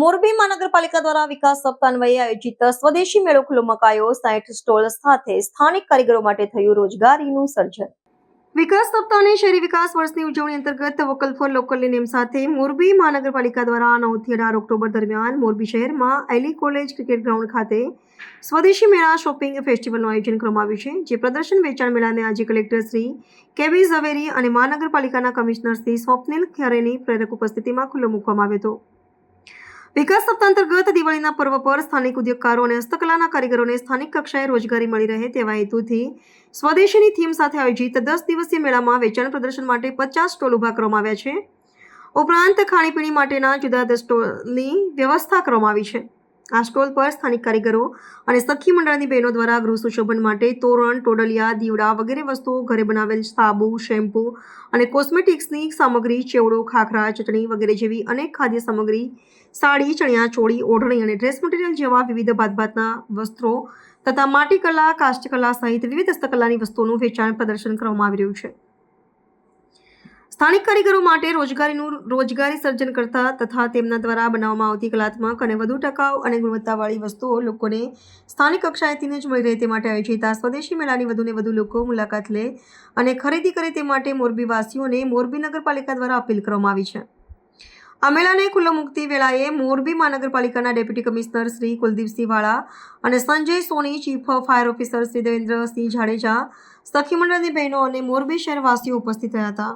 મોરબી મહાનગરપાલિકા દ્વારા વિકાસ સપ્તાહ અન્વયે આયોજિત સ્વદેશી મેળો ખુલ્લો મુકાયો। 60 સ્ટોલ સાથે સ્થાનિક કારીગરો માટે થયું રોજગારીનું સર્જન। વિકાસ સપ્તાહ અને શહેરી વિકાસ વર્ષની ઉજવણી અંતર્ગત વોકલ ફોર લોકલની નેમ સાથે મોરબી મહાનગરપાલિકા દ્વારા 9 થી 18 ઓક્ટોબર દરમિયાન મોરબી શહેરમાં એલી કોલેજ ક્રિકેટ ગ્રાઉન્ડ ખાતે સ્વદેશી મેળા શોપિંગ ફેસ્ટિવલનું આયોજન કરવામાં આવ્યું છે। જે પ્રદર્શન વેચાણ મેળાને આજે કલેક્ટર શ્રી કેબી ઝવેરી અને મહાનગરપાલિકાના કમિશનર શ્રી સ્વપ્નિલ ખરેની પ્રેરક ઉપસ્થિતિમાં ખુલ્લો મૂકવામાં આવ્યો હતો। વિકાસ સપ્તાહ અંતર્ગત દિવાળીના પર્વ પર સ્થાનિક ઉદ્યોગકારો અને હસ્તકલાના કારીગરોને સ્થાનિક કક્ષાએ રોજગારી મળી રહે તેવા હેતુથી સ્વદેશીની થીમ સાથે આયોજિત 10 દિવસીય મેળામાં વેચાણ પ્રદર્શન માટે 50 સ્ટોલ ઊભા કરવામાં આવ્યા છે। ઉપરાંત ખાણીપીણી માટેના જુદા જુદા સ્ટોલની વ્યવસ્થા કરવામાં આવી છે। આ સ્ટોલ પર સ્થાનિક કારીગરો અને સખી મંડળની બહેનો દ્વારા ગૃહ સુશોભન માટે તોરણ, ટોડલિયા, દીવડા વગેરે વસ્તુઓ, ઘરે બનાવેલ સાબુ, શેમ્પૂ અને કોસ્મેટિક્સની સામગ્રી, ચેવડો, ખાખરા, ચટણી વગેરે જેવી અનેક ખાદ્ય સામગ્રી, સાડી, ચણિયા ચોળી, ઓઢણી અને ડ્રેસ મટીરિયલ જેવા વિવિધ ભાતભાતના વસ્ત્રો તથા માટીકલા, કાષ્ઠકલા સહિત વિવિધ હસ્તકલાની વસ્તુઓનું વેચાણ પ્રદર્શન કરવામાં આવી રહ્યું છે। સ્થાનિક કારીગરો માટે રોજગારી સર્જન કરતા તથા તેમના દ્વારા બનાવવામાં આવતી કલાત્મક અને વધુ ટકાઉ અને ગુણવત્તાવાળી વસ્તુઓ લોકોને સ્થાનિક કક્ષાએથી જ મળી રહે તે માટે આયોજિત આ સ્વદેશી મેળાની વધુને વધુ લોકો મુલાકાત લે અને ખરીદી કરે તે માટે મોરબી વાસીઓને મોરબી નગરપાલિકા દ્વારા અપીલ કરવામાં આવી છે। આ મેળાને ખુલ્લો મૂકતી વેળાએ મોરબી મહાનગરપાલિકાના ડેપ્યુટી કમિશનર શ્રી કુલદીપસિંહ વાળા અને Sanjay Soni, chief fire officer Shri Devendrasinh Jadeja, સખી મંડળની બહેનો અને મોરબી શહેરવાસીઓ ઉપસ્થિત રહ્યા હતા।